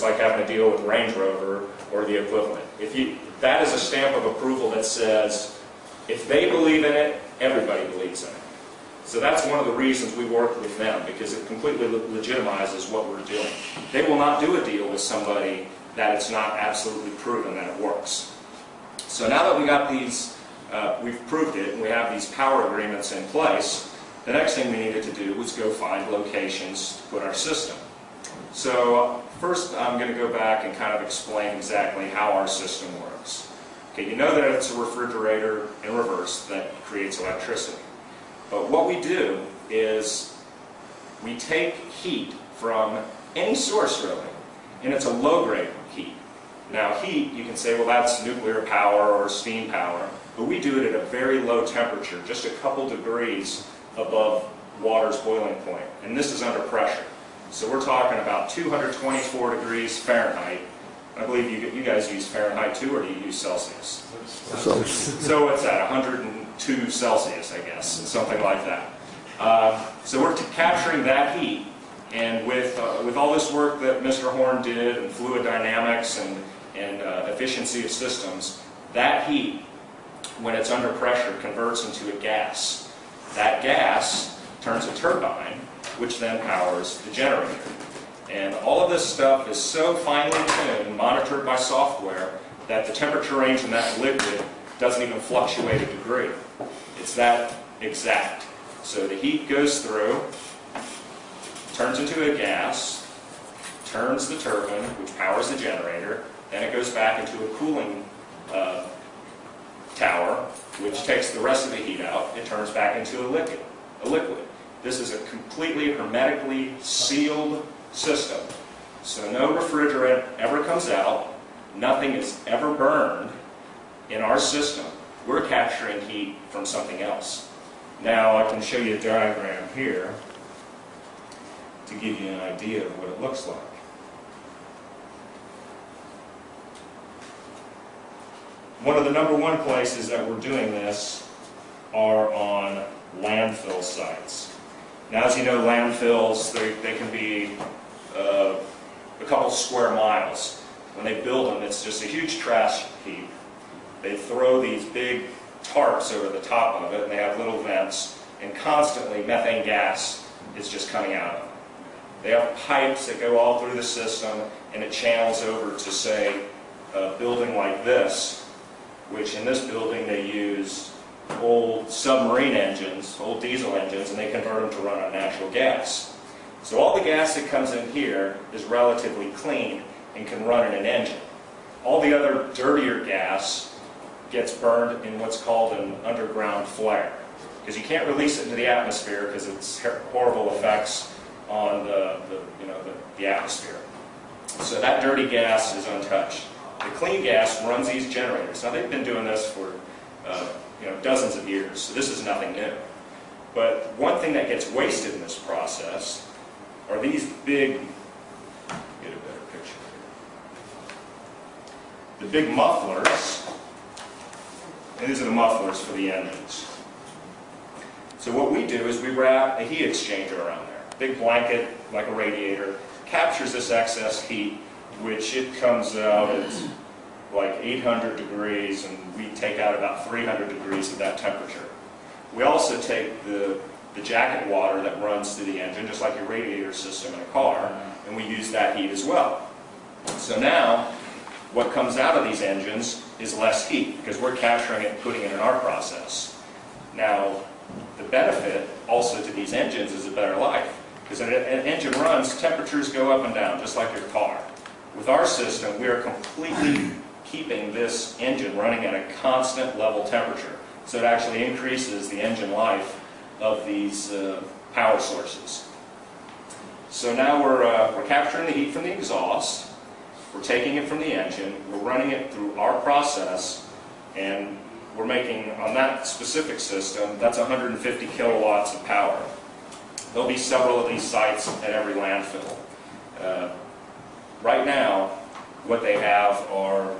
like having to deal with Range Rover or the equivalent. That is a stamp of approval that says, if they believe in it, everybody believes in it. So that's one of the reasons we work with them, because it completely legitimizes what we're doing. They will not do a deal with somebody that it's not absolutely proven that it works. So now that we got these, we've proved it, and we have these power agreements in place, the next thing we needed to do was go find locations to put our system. So first I'm going to go back and kind of explain exactly how our system works. Okay, you know that it's a refrigerator in reverse that creates electricity. But what we do is we take heat from any source really, and it's a low-grade heat. Now heat, you can say, well, that's nuclear power or steam power, but we do it at a very low temperature, just a couple degrees above water's boiling point, and this is under pressure. So we're talking about 224 degrees Fahrenheit. I believe you guys use Fahrenheit too, or do you use Celsius? So it's at 102 Celsius, I guess, something like that. So we're capturing that heat, and with all this work that Mr. Horn did, and fluid dynamics and efficiency of systems, that heat, when it's under pressure, converts into a gas. That gas turns a turbine, which then powers the generator. And all of this stuff is so finely tuned, monitored by software, that the temperature range in that liquid doesn't even fluctuate a degree. It's that exact. So the heat goes through, turns into a gas, turns the turbine, which powers the generator, then it goes back into a cooling tower, which takes the rest of the heat out. It turns back into a liquid. This is a completely hermetically sealed system. So no refrigerant ever comes out, nothing is ever burned in our system. We're capturing heat from something else. Now I can show you a diagram here to give you an idea of what it looks like. One of the #1 places that we're doing this are on landfill sites. Now, as you know, landfills, they can be a couple square miles. When they build them, it's just a huge trash heap. They throw these big tarps over the top of it, and they have little vents, and constantly methane gas is just coming out of them. They have pipes that go all through the system, and it channels over to, say, a building like this, which in this building they use old submarine engines, old diesel engines, and they convert them to run on natural gas. So all the gas that comes in here is relatively clean and can run in an engine. All the other dirtier gas gets burned in what's called an underground flare, because you can't release it into the atmosphere because it's horrible effects on the atmosphere. So that dirty gas is untouched. The clean gas runs these generators. Now they've been doing this for dozens of years, so this is nothing new. But one thing that gets wasted in this process are these big, get a better picture here, the big mufflers, and these are the mufflers for the engines. So what we do is we wrap a heat exchanger around there, big blanket like a radiator, captures this excess heat, which it comes out at like 800 degrees, and we take out about 300 degrees of that temperature. We also take the jacket water that runs through the engine, just like your radiator system in a car, and we use that heat as well. So now, what comes out of these engines is less heat, because we're capturing it and putting it in our process. Now, the benefit also to these engines is a better life, because when an engine runs, temperatures go up and down, just like your car. With our system, we are completely keeping this engine running at a constant level temperature. So it actually increases the engine life of these power sources. So now we're capturing the heat from the exhaust, we're taking it from the engine, we're running it through our process, and we're making, on that specific system, that's 150 kilowatts of power. There'll be several of these sites at every landfill. Right now, what they have are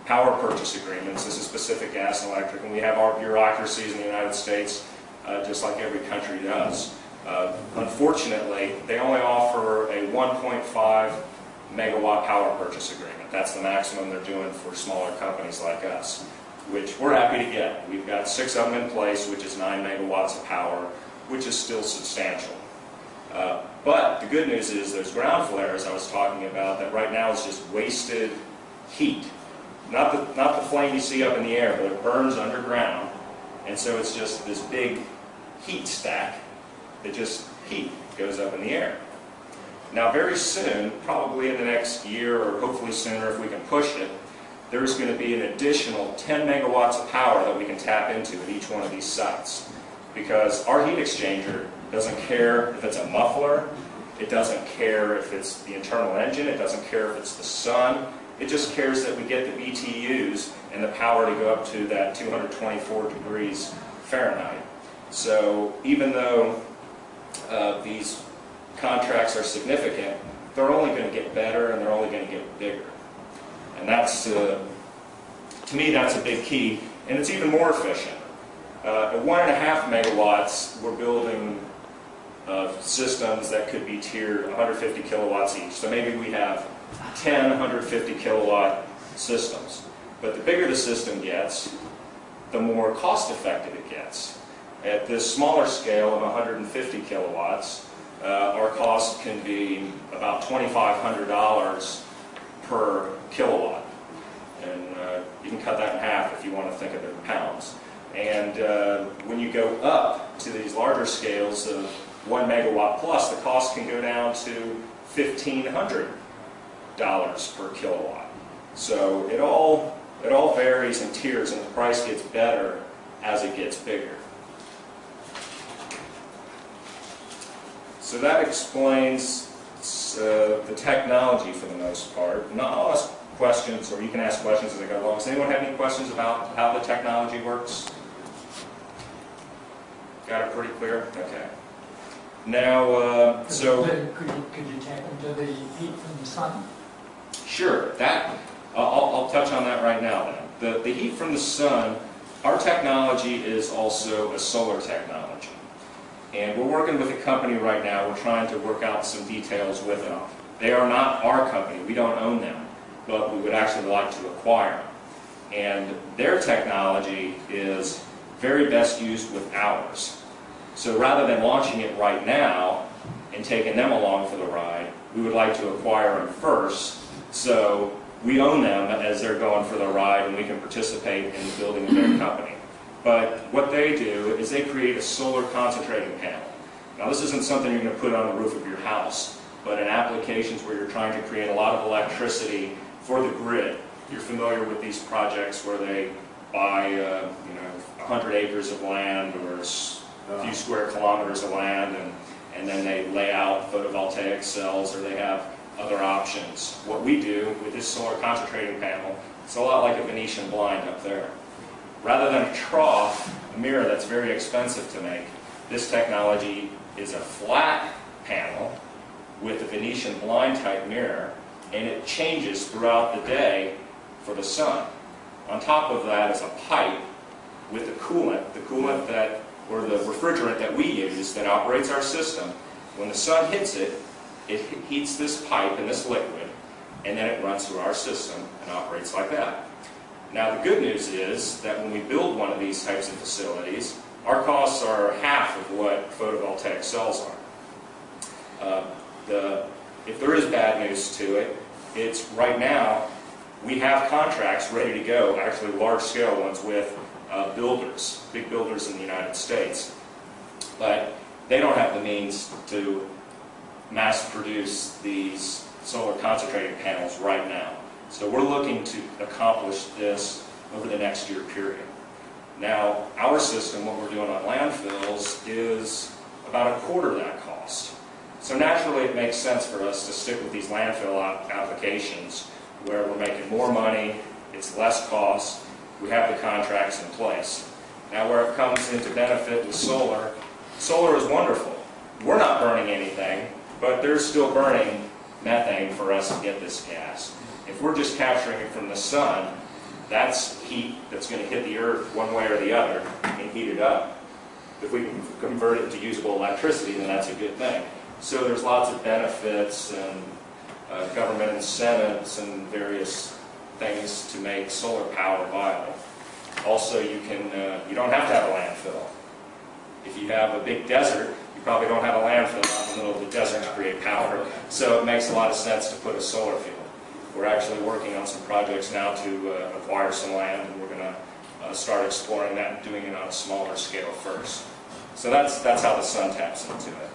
power purchase agreements. This is Pacific Gas and Electric, and we have our bureaucracies in the United States, just like every country does. Unfortunately, they only offer a 1.5 megawatt power purchase agreement. That's the maximum they're doing for smaller companies like us, which we're happy to get. We've got 6 of them in place, which is 9 megawatts of power, which is still substantial. But the good news is those ground flares I was talking about, that right now is just wasted heat. Not the flame you see up in the air, but it burns underground. And so it's just this big heat stack that just heat goes up in the air. Now very soon, probably in the next year or hopefully sooner if we can push it, there's going to be an additional 10 megawatts of power that we can tap into at each one of these sites. Because our heat exchanger doesn't care if it's a muffler, it doesn't care if it's the internal engine, it doesn't care if it's the sun, it just cares that we get the BTUs and the power to go up to that 224 degrees Fahrenheit. So even though these contracts are significant, they're only going to get better and they're only going to get bigger. And that's, to me, that's a big key, and it's even more efficient. At 1.5 megawatts, we're building systems that could be tiered 150 kilowatts each. So maybe we have 10 150 kilowatt systems. But the bigger the system gets, the more cost effective it gets. At this smaller scale of 150 kilowatts, our cost can be about $2,500 per kilowatt. And you can cut that in half if you want to think of it in pounds. And when you go up to these larger scales of 1 megawatt plus, the cost can go down to $1,500 per kilowatt. So it all varies in tiers, and the price gets better as it gets bigger. So that explains the technology for the most part. And I'll ask questions, or you can ask questions as I go along. Does anyone have any questions about how the technology works? Got it pretty clear? Okay. Now, could you tap into the heat from the sun? Sure. I'll touch on that right now then. The heat from the sun, our technology is also a solar technology. And we're working with a company right now. We're trying to work out some details with them. They are not our company. We don't own them. But we would actually like to acquire them. And their technology is very best used with ours. So rather than launching it right now and taking them along for the ride, we would like to acquire them first, so we own them as they're going for the ride and we can participate in the building of their company. But what they do is they create a solar concentrating panel. Now this isn't something you're going to put on the roof of your house, but in applications where you're trying to create a lot of electricity for the grid. You're familiar with these projects where they buy 100 acres of land or a few square kilometers of land, and then they lay out photovoltaic cells, or they have other options. What we do with this solar concentrating panel, it's a lot like a Venetian blind up there. Rather than a trough, a mirror that's very expensive to make, this technology is a flat panel with a Venetian blind type mirror, and it changes throughout the day for the sun. On top of that is a pipe with the coolant that, or the refrigerant that we use that operates our system. When the sun hits it, it heats this pipe and this liquid, and then it runs through our system and operates like that. Now the good news is that when we build one of these types of facilities, our costs are half of what photovoltaic cells are. If there is bad news to it, it's right now we have contracts ready to go, actually large-scale ones with builders, big builders in the United States. But they don't have the means to mass produce these solar concentrating panels right now. So we're looking to accomplish this over the next year period. Now, our system, what we're doing on landfills, is about a quarter of that cost. So naturally it makes sense for us to stick with these landfill applications where we're making more money, it's less cost, we have the contracts in place. Now where it comes into benefit with solar, solar is wonderful. We're not burning anything, but they're still burning methane for us to get this gas. If we're just capturing it from the sun, that's heat that's going to hit the earth one way or the other and heat it up. If we can convert it to usable electricity, then that's a good thing. So there's lots of benefits and government incentives and various things to make solar power viable. Also, you don't have to have a landfill. If you have a big desert, you probably don't have a landfill out in the middle of the desert to create power, so it makes a lot of sense to put a solar field. We're actually working on some projects now to acquire some land, and we're going to start exploring that and doing it on a smaller scale first. So that's how the sun taps into it.